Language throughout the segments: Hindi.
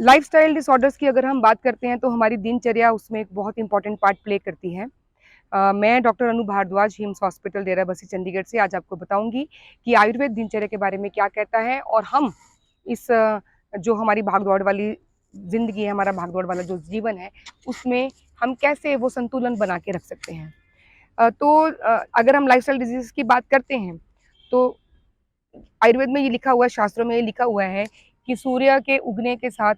लाइफस्टाइल डिसऑर्डर्स की अगर हम बात करते हैं तो हमारी दिनचर्या उसमें एक बहुत इंपॉर्टेंट पार्ट प्ले करती है। मैं डॉक्टर अनु भारद्वाज हिम्स हॉस्पिटल डेरा बस्सी चंडीगढ़ से आज आपको बताऊंगी कि आयुर्वेद दिनचर्या के बारे में क्या कहता है और हम इस जो हमारी भागदौड़ वाली जिंदगी है, हमारा भागदौड़ वाला जो जीवन है, उसमें हम कैसे वो संतुलन बना के रख सकते हैं। अगर हम लाइफस्टाइल डिजीज की बात करते हैं तो आयुर्वेद में ये लिखा हुआ है, शास्त्रों में ये लिखा हुआ है कि सूर्य के उगने के साथ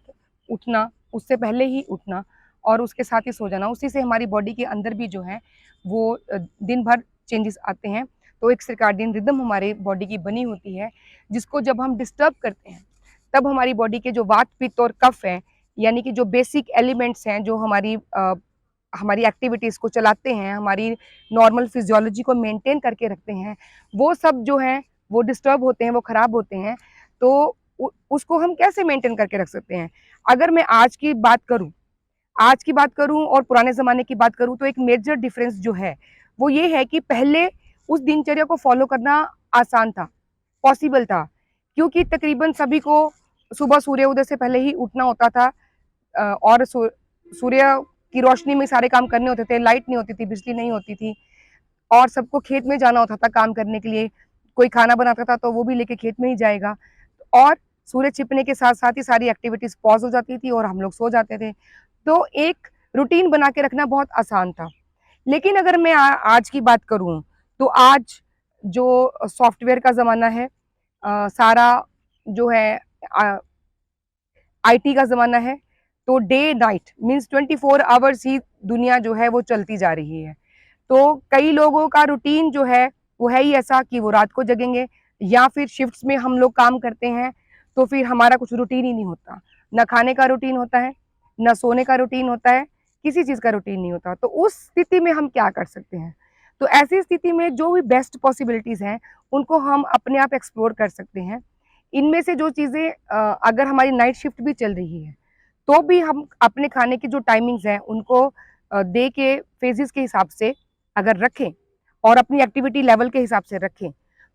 उठना, उससे पहले ही उठना और उसके साथ ही सो जाना, उसी से हमारी बॉडी के अंदर भी जो है वो दिन भर चेंजेस आते हैं। तो एक सर्काडियन रिदम हमारे बॉडी की बनी होती है, जिसको जब हम डिस्टर्ब करते हैं तब हमारी बॉडी के जो वात पित्त और कफ है, यानी कि जो बेसिक एलिमेंट्स हैं जो हमारी एक्टिविटीज़ को चलाते हैं, हमारी नॉर्मल फिजियोलॉजी को मेंटेन करके रखते हैं, वो सब जो हैं वो डिस्टर्ब होते हैं, वो ख़राब होते हैं। तो उसको हम कैसे मेंटेन करके रख सकते हैं? अगर मैं आज की बात करूँ और पुराने ज़माने की बात करूँ तो एक मेजर डिफरेंस जो है वो ये है कि पहले उस दिनचर्या को फॉलो करना आसान था, पॉसिबल था, क्योंकि तकरीबन सभी को सुबह सूर्य उदय से पहले ही उठना होता था और सूर्य की रोशनी में सारे काम करने होते थे। लाइट नहीं होती थी, बिजली नहीं होती थी और सबको खेत में जाना होता था काम करने के लिए। कोई खाना बनाता था तो वो भी लेके खेत में ही जाएगा और सूर्य छिपने के साथ साथ ही सारी एक्टिविटीज पॉज हो जाती थी और हम लोग सो जाते थे। तो एक रूटीन बना के रखना बहुत आसान था। लेकिन अगर मैं आज की बात करूं तो आज जो सॉफ्टवेयर का ज़माना है, सारा जो है आईटी का ज़माना है, तो डे नाइट मीन्स 24 आवर्स ही दुनिया जो है वो चलती जा रही है। तो कई लोगों का रूटीन जो है वो है ही ऐसा कि वो रात को जगेंगे या फिर शिफ्ट्स में हम लोग काम करते हैं, तो फिर हमारा कुछ रूटीन ही नहीं होता। ना खाने का रूटीन होता है, ना सोने का रूटीन होता है, किसी चीज़ का रूटीन नहीं होता। तो उस स्थिति में हम क्या कर सकते हैं? तो ऐसी स्थिति में जो भी बेस्ट पॉसिबिलिटीज़ हैं उनको हम अपने आप एक्सप्लोर कर सकते हैं। इनमें से जो चीज़ें अगर हमारी नाइट शिफ्ट भी चल रही है तो भी हम अपने खाने की जो टाइमिंग्स हैं उनको डे के फेजेस के हिसाब से अगर रखें और अपनी एक्टिविटी लेवल के हिसाब से रखें,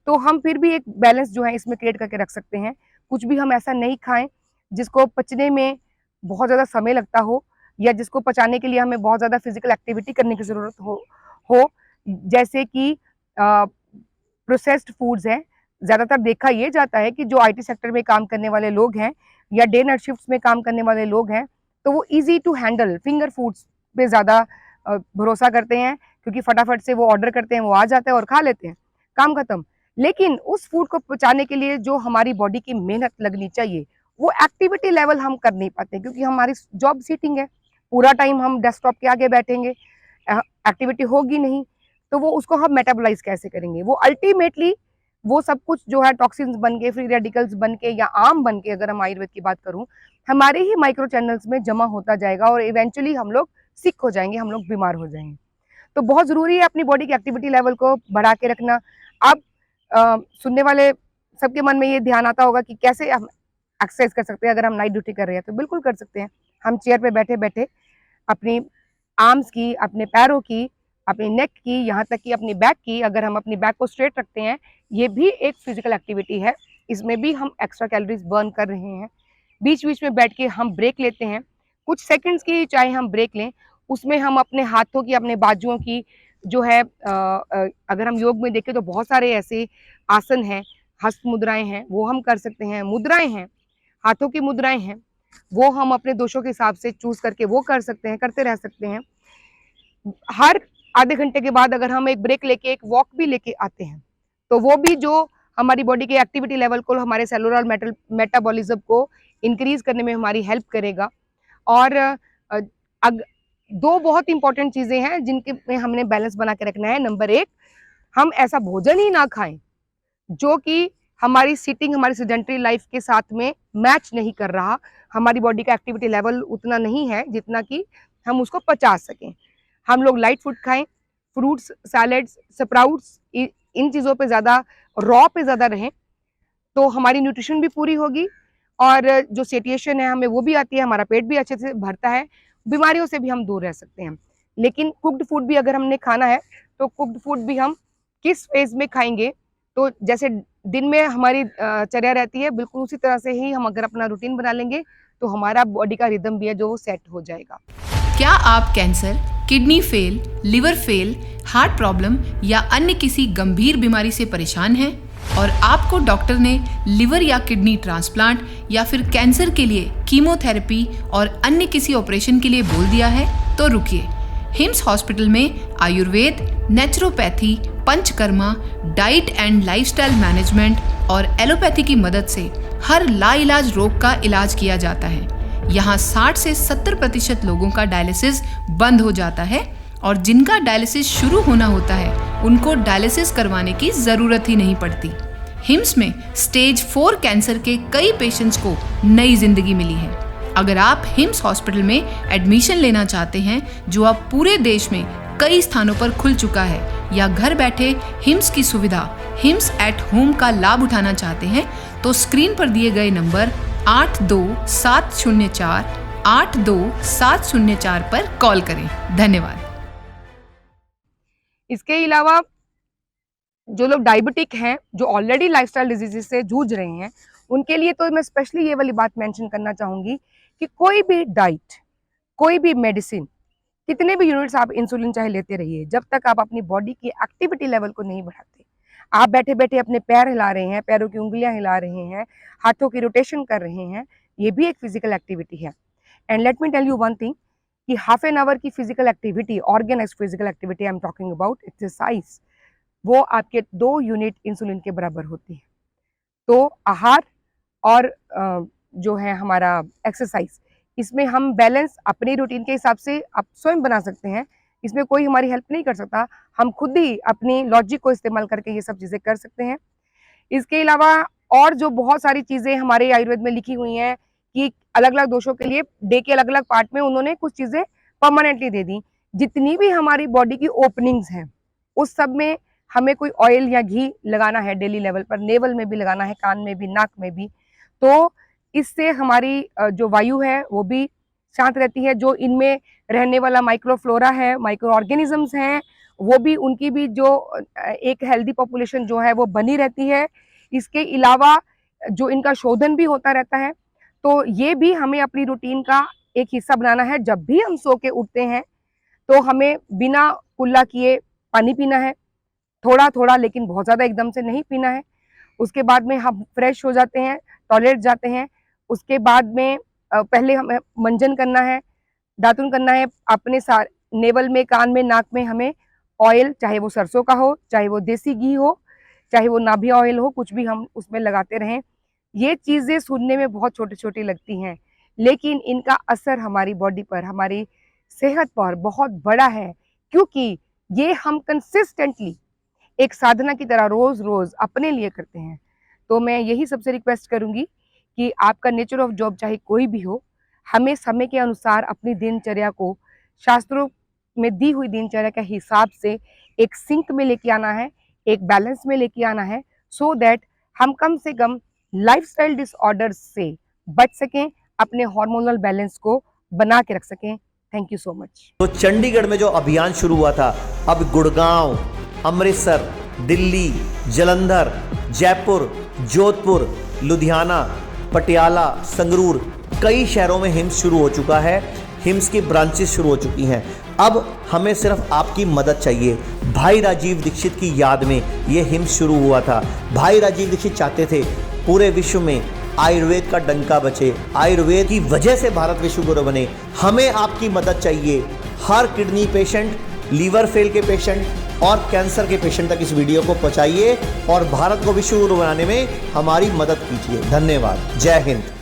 तो हम फिर भी एक बैलेंस जो है इसमें क्रिएट करके रख सकते हैं। कुछ भी हम ऐसा नहीं खाएं जिसको पचने में बहुत ज़्यादा समय लगता हो या जिसको पचाने के लिए हमें बहुत ज़्यादा फिजिकल एक्टिविटी करने की ज़रूरत हो जैसे कि प्रोसेस्ड फूड्स हैं। ज़्यादातर देखा ये जाता है कि जो आईटी सेक्टर में काम करने वाले लोग हैं या डे नाइट शिफ्ट्स में काम करने वाले लोग हैं, तो वो easy to handle finger foods पे ज़्यादा भरोसा करते हैं, क्योंकि फटाफट से वो ऑर्डर करते हैं, वो आ जाता है और खा लेते हैं, काम खत्म। लेकिन उस फूड को पचाने के लिए जो हमारी बॉडी की मेहनत लगनी चाहिए, वो एक्टिविटी लेवल हम कर नहीं पाते, क्योंकि हमारी जॉब सीटिंग है, पूरा टाइम हम डेस्कटॉप के आगे बैठेंगे, एक्टिविटी होगी नहीं, तो वो उसको हम मेटाबोलाइज कैसे करेंगे? वो अल्टीमेटली वो सब कुछ जो है टॉक्सिन्स बन के, फ्री रेडिकल्स बन के या आम बन के, अगर हम आयुर्वेद की बात करूं, हमारे ही माइक्रो चैनल्स में जमा होता जाएगा और इवेंचुअली हम लोग सिक हो जाएंगे, हम लोग बीमार हो जाएंगे। तो बहुत ज़रूरी है अपनी बॉडी की एक्टिविटी लेवल को बढ़ा के रखना। अब सुनने वाले सबके मन में ये ध्यान आता होगा कि कैसे हम एक्सरसाइज कर सकते हैं अगर हम नाइट ड्यूटी कर रहे हैं। तो बिल्कुल कर सकते हैं। हम चेयर पे बैठे बैठे अपनी आर्म्स की, अपने पैरों की, अपनी नेक की, यहाँ तक कि अपनी बैक की, अगर हम अपनी बैक को स्ट्रेट रखते हैं, ये भी एक फिजिकल एक्टिविटी है। इसमें भी हम एक्स्ट्रा कैलोरीज बर्न कर रहे हैं। बीच बीच में बैठ के हम ब्रेक लेते हैं, कुछ सेकंड्स की चाहे हम ब्रेक लें, उसमें हम अपने हाथों की, अपने बाजुओं की जो है अगर हम योग में देखें तो बहुत सारे ऐसे आसन हैं, हस्त मुद्राएं हैं, वो हम कर सकते हैं। मुद्राएं हैं, हाथों की मुद्राएं हैं, वो हम अपने दोषों के हिसाब से चूज करके वो कर सकते हैं, करते रह सकते हैं। हर आधे घंटे के बाद अगर हम एक ब्रेक लेके एक वॉक भी लेके आते हैं, तो वो भी जो हमारी बॉडी के एक्टिविटी लेवल को, हमारे सेलुलर मेटाबॉलिज्म को इंक्रीज करने में हमारी हेल्प करेगा। और दो बहुत इंपॉर्टेंट चीजें हैं जिनके में हमने बैलेंस बना के रखना है। नंबर एक, हम ऐसा भोजन ही ना खाएं जो कि हमारी सिटिंग, हमारी सेडेंटरी लाइफ के साथ में मैच नहीं कर रहा, हमारी बॉडी का एक्टिविटी लेवल उतना नहीं है जितना कि हम उसको पचा सकें। हम लोग लाइट फूड खाएं, फ्रूट्स, सैलड्स, स्प्राउट्स, इन चीज़ों पे ज़्यादा, रॉ पे ज़्यादा रहें, तो हमारी न्यूट्रिशन भी पूरी होगी और जो सेटिएशन है हमें वो भी आती है, हमारा पेट भी अच्छे से भरता है, बीमारियों से भी हम दूर रह सकते हैं। लेकिन कुक्ड फूड भी अगर हमने खाना है तो कुक्ड फूड भी हम किस फेज में खाएंगे, तो जैसे दिन में हमारी चर्या रहती है, बिल्कुल उसी तरह से ही हम अगर अपना रूटीन बना लेंगे तो हमारा बॉडी का रिदम भी है जो वो सेट हो जाएगा। क्या आप cancer, kidney fail, liver fail, heart problem या अन्य किसी गंभीर बीमारी से परेशान हैं और आपको डॉक्टर ने लिवर या किडनी ट्रांसप्लांट या फिर कैंसर के लिए कीमोथेरेपी और अन्य किसी ऑपरेशन के लिए बोल दिया है? तो रुकिए, हिम्स हॉस्पिटल में Ayurveda, naturopathy, panchakarma, diet and lifestyle management और एलोपैथी की मदद से हर लाइलाज रोग का इलाज किया जाता है। यहाँ 60 से 70% लोगों का डायलिसिस बंद हो जाता है और जिनका डायलिसिस शुरू होना होता है उनको डायलिसिस करवाने की जरूरत ही नहीं पड़ती। हिम्स में स्टेज 4 कैंसर के कई पेशेंट्स को नई जिंदगी मिली है। अगर आप हिम्स हॉस्पिटल में एडमिशन लेना चाहते हैं, जो अब पूरे देश में कई स्थानों पर खुल चुका है, या घर बैठे हिम्स की सुविधा हिम्स एट होम का लाभ उठाना चाहते हैं, तो स्क्रीन पर दिए गए नंबर 8270482704 पर कॉल करें। धन्यवाद। इसके अलावा जो लोग डायबिटिक हैं, जो ऑलरेडी लाइफस्टाइल डिजीजेस से जूझ रहे हैं, उनके लिए तो मैं स्पेशली ये वाली बात मेंशन करना चाहूंगी कि कोई भी डाइट, कोई भी मेडिसिन, कितने भी यूनिट्स आप इंसुलिन चाहे लेते रहिए, जब तक आप अपनी बॉडी की एक्टिविटी लेवल को नहीं बढ़ाते, आप बैठे बैठे अपने पैर हिला रहे हैं, पैरों की उंगलियां हिला रहे हैं, हाथों की रोटेशन कर रहे हैं, ये भी एक फिजिकल एक्टिविटी है। And let me tell you one thing कि हाफ एन आवर की physical activity, organised physical activity I am talking about, exercise, वो आपके 2 यूनिट इंसुलिन के बराबर होती है। तो आहार और जो है हमारा एक्सरसाइज, इसमें हम बैलेंस अपनी रूटीन के हिसाब से आप स्वयं बना सकते हैं। इसमें कोई हमारी हेल्प नहीं कर सकता, हम खुद ही अपनी लॉजिक को इस्तेमाल करके ये सब चीज़ें कर सकते हैं। इसके अलावा और जो बहुत सारी चीज़ें हमारे आयुर्वेद में लिखी हुई हैं कि अलग अलग दोषों के लिए डे के अलग अलग पार्ट में उन्होंने कुछ चीज़ें परमानेंटली दे दी। जितनी भी हमारी बॉडी की ओपनिंग्स हैं, उस सब में हमें कोई ऑयल या घी लगाना है डेली लेवल पर, नेवल में भी लगाना है, कान में भी, नाक में भी। तो इससे हमारी जो वायु है वो भी शांत रहती है। जो इनमें रहने वाला माइक्रोफ्लोरा है, माइक्रो ऑर्गेनिजम्स हैं, वो भी, उनकी भी जो एक हेल्दी पॉपुलेशन जो है वो बनी रहती है। इसके अलावा जो इनका शोधन भी होता रहता है। तो ये भी हमें अपनी रूटीन का एक हिस्सा बनाना है। जब भी हम सो के उठते हैं तो हमें बिना कुल्ला किए पानी पीना है, थोड़ा थोड़ा, लेकिन बहुत ज़्यादा एकदम से नहीं पीना है। उसके बाद में हम फ्रेश हो जाते हैं, टॉयलेट जाते हैं। उसके बाद में पहले हमें मंजन करना है, दातुन करना है। अपने नेवल में, कान में, नाक में हमें ऑयल, चाहे वो सरसों का हो, चाहे वो देसी घी हो, चाहे वो नाभि ऑयल हो, कुछ भी हम उसमें लगाते रहें। ये चीज़ें सुनने में बहुत छोटी छोटी लगती हैं, लेकिन इनका असर हमारी बॉडी पर, हमारी सेहत पर बहुत बड़ा है, क्योंकि ये हम कंसिस्टेंटली एक साधना की तरह रोज रोज अपने लिए करते हैं। तो मैं यही सबसे रिक्वेस्ट करूंगी कि आपका नेचर ऑफ जॉब चाहे कोई भी हो, हमें समय के अनुसार अपनी दिनचर्या को शास्त्रों में दी हुई दिनचर्या के हिसाब से एक सिंक में लेके आना है, एक बैलेंस में लेके आना है, सो दैट हम कम से कम लाइफस्टाइल डिसऑर्डर्स से बच सकें, अपने हार्मोनल बैलेंस को बना के रख सकें। Thank you so much. तो चंडीगढ़ में जो अभियान शुरू हुआ था, अब गुड़गांव, अमृतसर, दिल्ली, जालंधर, जयपुर, जोधपुर, लुधियाना, पटियाला, संगरूर, कई शहरों में हिम्स शुरू हो चुका है। हिम्स की ब्रांचेस शुरू हो चुकी हैं। अब हमें सिर्फ आपकी मदद चाहिए। भाई राजीव दीक्षित की याद में ये हिम्स शुरू हुआ था। भाई राजीव दीक्षित चाहते थे पूरे विश्व में आयुर्वेद का डंका बचे, आयुर्वेद की वजह से भारत विश्व गुरु बने। हमें आपकी मदद चाहिए। हर किडनी पेशेंट, लीवर फेल के पेशेंट और कैंसर के पेशेंट तक इस वीडियो को पहुंचाइए और भारत को विश्व गुरु बनाने में हमारी मदद कीजिए। धन्यवाद। जय हिंद।